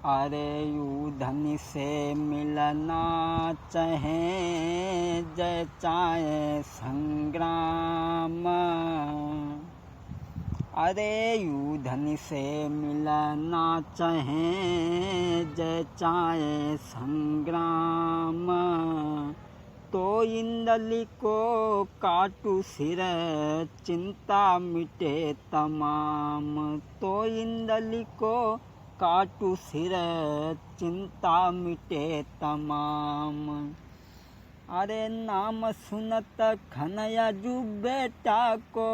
अरे यूधन से मिलना चाहे जय चाहे संग्राम। अरे यूधन से मिलना चाहे जय चाहे संग्राम। तो इंदली को काटू सिर चिंता मिटे तमाम। तो इंदली को काटू सिर चिंता मिटे तमाम। अरे नाम सुनत खनयजु बेटा को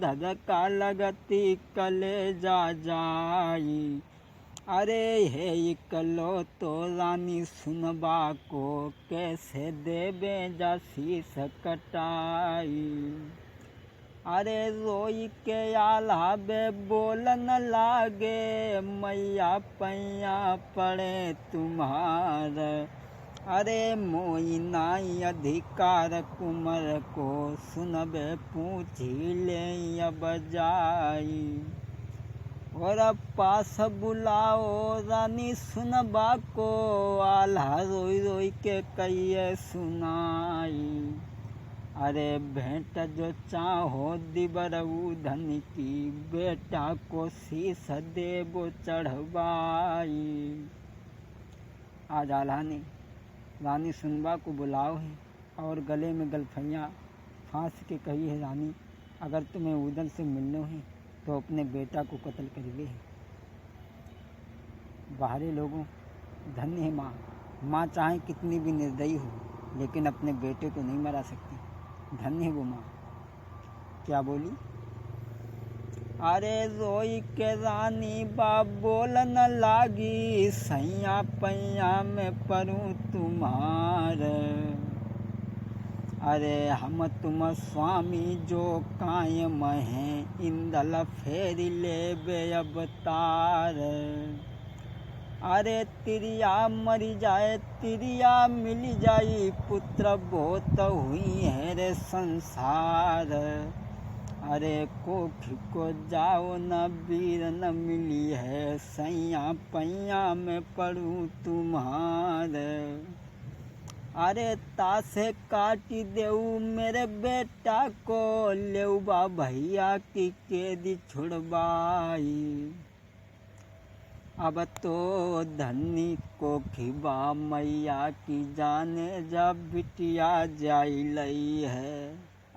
धधका लगती कलेजा जाई। अरे हे इकलो तो रानी सुनबा को कैसे देबे जा शीस कटाई। अरे रोई के आल्हा बे बोलन लागे मैया पैया पड़े तुम्हार। अरे मोई नाई अधिकार कुमर को सुनबे पूछी ले अब जाई। और पास बुलाओ रानी सुनबा को आल्हा रोई रोई के कहिए सुनाई। अरे भेंट जो चाहो दिबरऊ धन की बेटा को शीस देबो चढ़वाई। आज आल्हा ने रानी सुनबा को बुलाओ है और गले में गलफैया फांस के कही है, रानी अगर तुम्हें उदल से मिलना है तो अपने बेटा को कत्ल कर ले। बाहरी लोगों धन्य है माँ। माँ चाहे कितनी भी निर्दयी हो लेकिन अपने बेटे को नहीं मरा सकती। धन्य है वो माँ। क्या बोली? अरे रोई के रानी बा बोलन लागी सैया पैया में परूं तुम्हार। अरे हम तुम स्वामी जो कायम हैं इंदल फेर लेबे अवतार। अरे तिरिया मरी जाए तिरिया मिल जाई पुत्र बहुत हुई है रे संसार। अरे कोख को जाओ न वीर न मिली है सैया पैया में पड़ूं तुम्हार। अरे तासे काटी देऊ मेरे बेटा को लेउबा भैया की कैदी छुड़वाई। अब तो धनी को खिबा मैया की जाने जा बिटिया जाई लई है।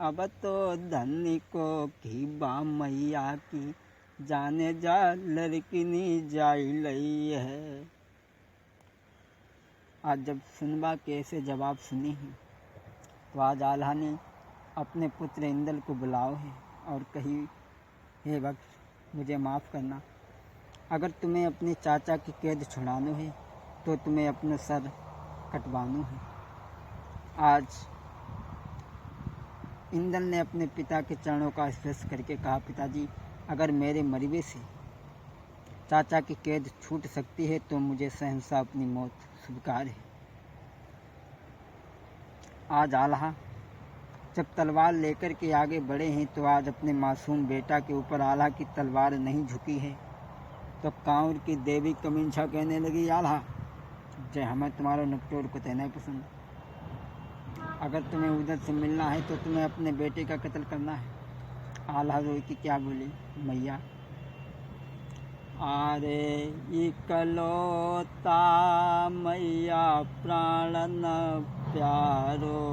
अब तो धनी को खिबा मैया की जाने जा लड़किनी जाई लई है। आज जब सुनबा के ऐसे जवाब सुने हैं तो आज आल्हा ने अपने पुत्र इंदल को बुलाओ है और कही, हे वक्त मुझे माफ़ करना। अगर तुम्हें अपने चाचा की कैद छुड़ानो है तो तुम्हें अपना सर कटवानो है। आज इंदल ने अपने पिता के चरणों का स्पर्श करके कहा, पिताजी अगर मेरे मरवे से चाचा की कैद छूट सकती है तो मुझे सहसा अपनी मौत स्वीकार है। आज आल्हा जब तलवार लेकर के आगे बढ़े हैं तो आज अपने मासूम बेटा के ऊपर आल्हा की तलवार नहीं झुकी है। तो कांवर की देवी कमींछा कहने लगी, आल्हा जय हमें तुम्हारा नकटोर को तैना पसंद। अगर तुम्हें उधर से मिलना है तो तुम्हें अपने बेटे का कत्ल करना है। आल्हा रोई की क्या बोली, मैया अरे इकलौता मैया प्राणन प्यारो।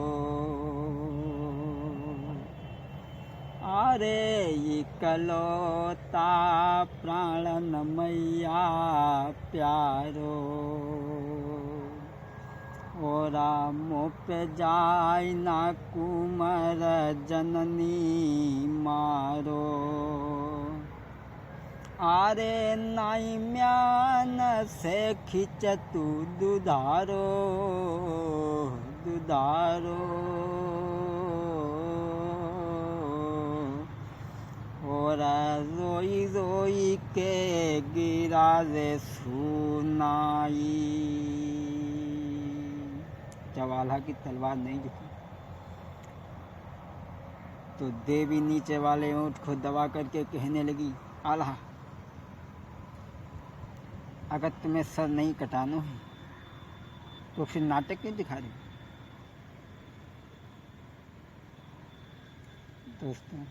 अरे इकलौता प्राणन मैया प्यारो। ओरा मोप जाय ना कुमर जननी मारो। आरे नाई म्यान से खिंच तू दुधारो दुधारो। और रोई रोई के गिरा रे सुनाई। जब आल्हा की तलवार नहीं झुकी तो देवी नीचे वाले ऊँट को दबा करके कहने लगी, आल्हा अगर तुम्हें सर नहीं कटाना है तो फिर नाटक क्यों दिखा रहे हो? दोस्तों,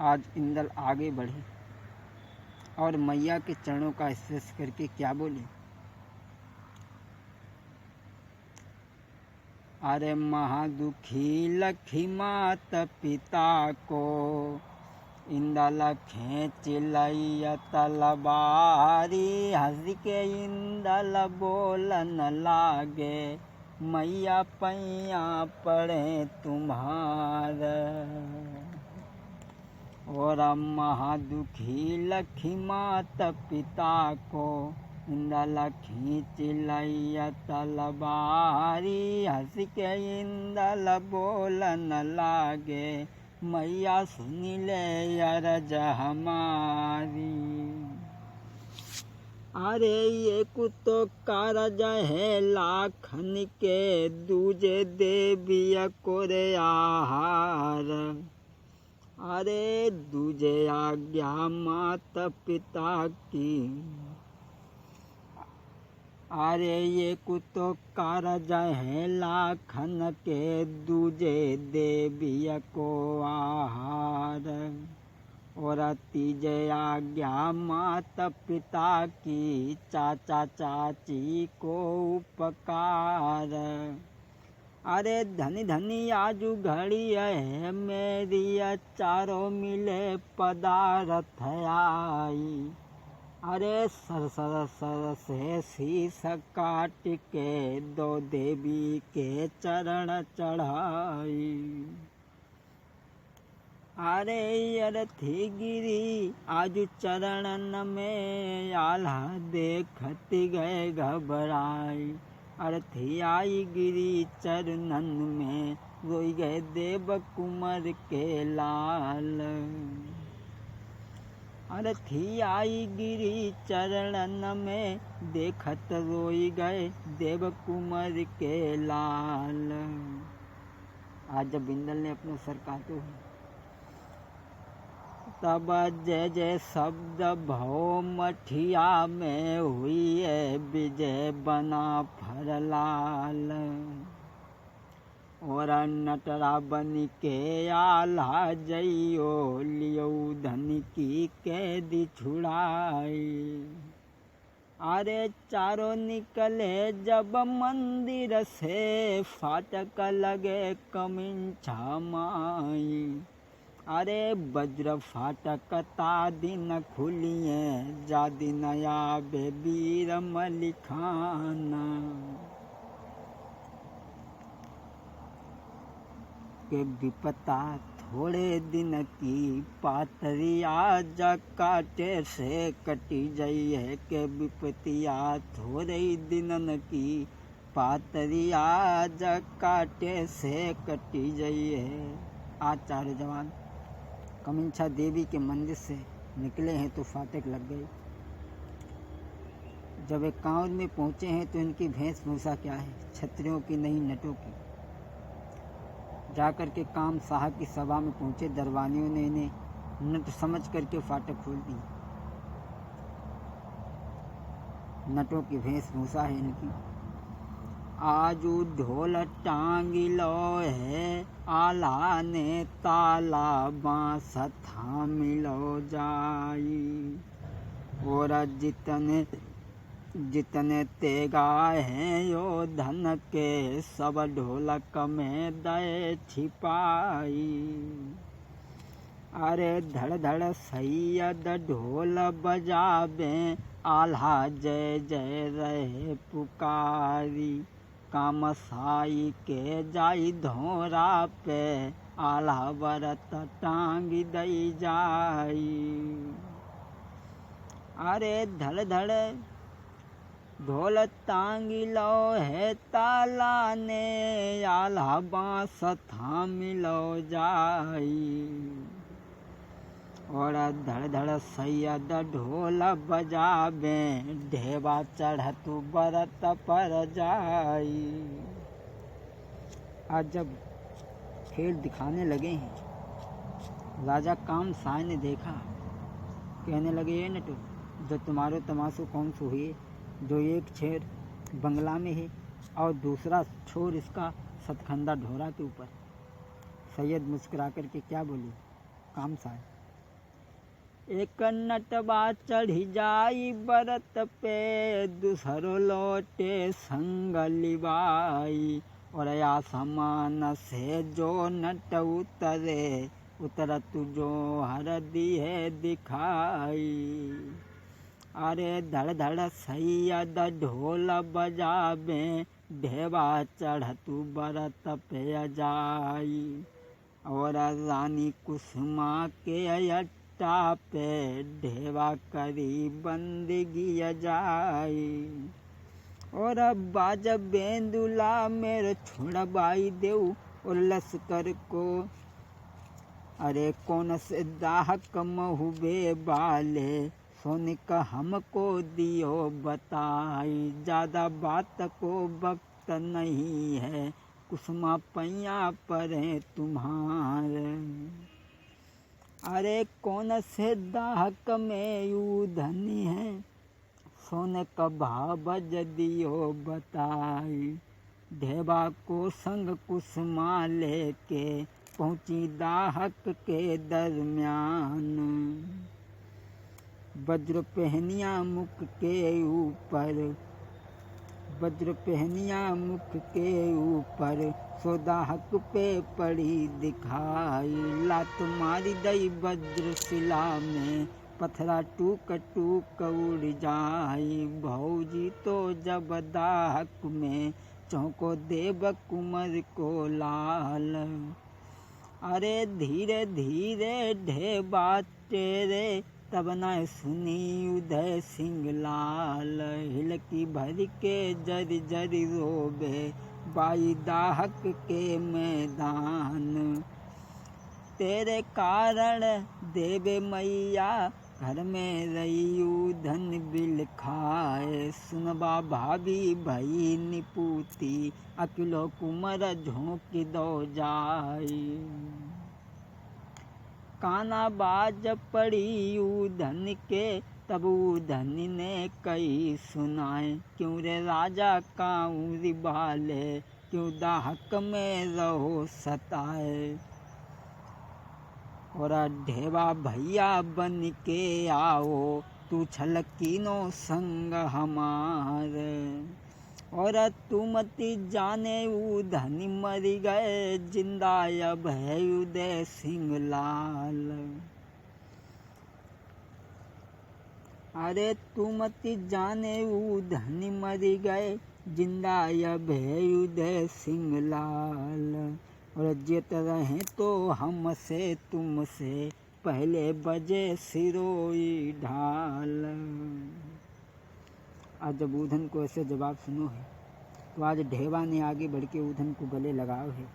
आज इंदल आगे बढ़े और मैया के चरणों का स्पर्श करके क्या बोले? अरे महादुखी लखी मात पिता को इंदल खेच लैया तलवारी, हंस के इंदल बोलन लागे मैया पैया पड़े तुम्हार। और महादुखी लखी मात पिता को इंदल खींच लैया तलवारी, हंस के इंदल बोलन लागे मैया सुन ले अरज हमारी। अरे ये कुतो कारज है लाखन के, दूजे देविया कोरे आहार। अरे दूजे आज्ञा माता पिता की, अरे ये कुतो कारज है लाखन के, दूजे देविया को आहार। और तीजे आज्ञा माता पिता की, चाचा चाची को उपकार। अरे धनी धनी आजू घड़ी है मेरी, चारों मिले पदार्थ आई। अरे सर सर सर से शीस काट के, दो देवी के चरण चढ़ाई। अरे अरथी गिरी आज चरणन में, आल्हा देखत गए घबराई। अरथी आई गिरी चरणन में, रोई गए देव कुंवर के लाल। अरथी आई गिरी चरणन में, देखत रोई गए देव कुंवर के लाल। आज जब इंदल ने अपना सर काटो तब जय जय शब्द भव मठिया में, हुई है विजय बना फरलाल। और नटरा बन के आल्हा जइयो, लियो धन की कैदी छुड़ाई। अरे चारों निकले जब मंदिर से, फाटक लगे कमिंछा माई। अरे वज्र फाटक ता दिन खुलिए, जा दिन आवे वीर मलिखाना। के विपता थोड़े दिन की, पातरिया जा काटे से कटी जई है। के विपतिया थोड़े दिनन की, पातरिया जा काटे से कटी जई है। आज चारों जवान कमिंछा देवी के मंदिर से निकले हैं तो फाटक लग गए। जब एक कांवड़ में पहुंचे हैं तो इनकी वेशभूषा क्या है? क्षत्रियों की नहीं, नटों की। जाकर के काम साहब की सभा में पहुंचे, दरबानियों ने इन्हें नट समझ करके फाटक खोल दी। नटों की वेशभूषा है इनकी। आजू ढोल टांगिलो है, आल्हा ने ताला बांस थामिलो जाई। और जितने तेगा हैं यो धन के, सब ढोलक में दए छिपाई। अरे धड़ धड़ सैयद ढोल बजावे, आल्हा जय जय रहे पुकारी। कामसाई के जाई धोरा पे, आल्हा व्रत टांग दई जाई। अरे धड़ धड़ ढोल टांगिलो है, ताला ने आल्हा बांस थामिलो जाई। और धड़ धड़ सैयद ढोल बजावे, ढेबा चढ़त बरत पर जाई। आज जब खेल दिखाने लगे हैं, राजा कामसाय ने देखा कहने लगे, ये नटू, जो तुम्हारो तमाशो कौन सो हुई, जो एक छेर बंगला में है और दूसरा छोर इसका सतखंदा ढोरा के ऊपर। सैयद मुस्कुरा कर के क्या बोली, काम सा है। एक नटवा चढ़ी जाई बरत पे, दूसरो लौटे संग लिबाई, और आसमान से जो नट उतरे, उतर तुझो हर दिए दिखाई। अरे धड़ धड़ सैयद ढोल बजावे, ढेवा चढ़ तू बरत पे जाई, और रानी कुसुमा के अट्टा पे, ढेवा करी बंदगी जाई। और बाज बेंदुला मेरे छुड़बाई देऊ, और लश्कर को अरे कौन से दाहक महुबे बाले, सोनिक हमको दियो बताई, ज़्यादा बात को वक्त नहीं है, कुसुमा पैया परे तुम्हारे। अरे कौन से दाहक में यू धनी है, सोने का भाव बज दियो बताई। ढेबा को संग कुसुमा लेके पहुँची दाहक के दरमियान, वज्र पहनिया मुख के ऊपर, वज्र पहनिया मुख के ऊपर, सो दाहक पे पड़ी दिखाई। लात मारी दई वज्र शिला में, पत्थरा टूक टूक उड़ जाई। भौजी तो जब दाहक में, चौंको देव कुंवर को लाल। अरे धीरे धीरे ढेबा तेरे, तब न सुनी उदय सिंह लाल। हिलकी भर के जर जर रोबे, बाई दाहक के मैदान। तेरे कारण देवे मैया, घर में रही धन बिल खाए। सुनबा भाभी भई निपूती, अकिलो कुमर झोंक दो जाई। काना बाज पड़ी उधन के, तब उधन ने कही सुनाए। क्यों रे राजा कांवरी बाले, क्यों दाहक में रहो सताए। और ढेवा भैया बन के आओ, तू छलकीनो संग हमार। और तुमति जाने उधन मर गए, जिंदा अब है उदय सिंह लाल। अरे तुमति जाने उधन मर गए, जिंदा अब है उदय सिंह लाल। और जित रहे तो हमसे तुमसे, पहले बजे सिरोई ढाल। आज जब ऊधन को ऐसे जवाब सुनो है, तो आज ढेवा ने आगे बढ़ के ऊधन को गले लगाओ है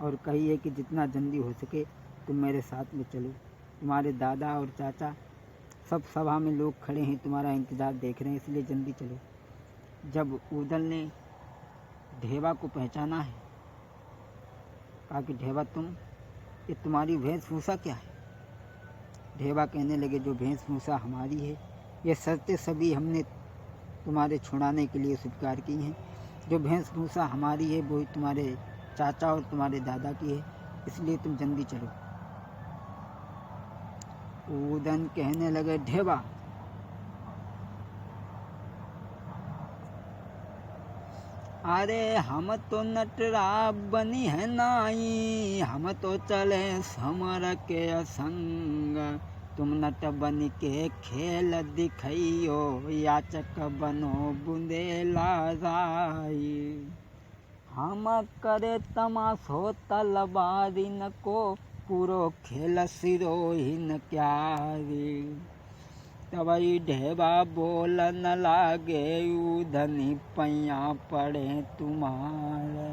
और कही है कि जितना जल्दी हो सके तुम मेरे साथ में चलो। तुम्हारे दादा और चाचा सब सभा में लोग खड़े हैं, तुम्हारा इंतज़ार देख रहे हैं, इसलिए जल्दी चलो। जब ऊधन ने ढेवा को पहचाना है, कहा कि ढेवा ये तुम्हारी वेशभूषा क्या है। ढेवा कहने लगे, जो वेशभूषा हमारी है, ये शर्तें सभी हमने तुम्हारे छुड़ाने के लिए स्वीकार की हैं। जो वेशभूषा हमारी है वो तुम्हारे चाचा और तुम्हारे दादा की है, इसलिए तुम जल्दी चलो। ऊधन कहने लगे, ढेवा अरे हम तो नटरा बनी है नाई, हम तो चले समर के संग। तुम नट बन के खेल दिखइयो, याचक बनो बुंदेला राई। हम करे तमाशो तलवारिन को, पूरो खेल सिरोहिन क्यारी। तवई ढेबा बोल न लागे, ऊधनी पैया पड़े तुम्हारे।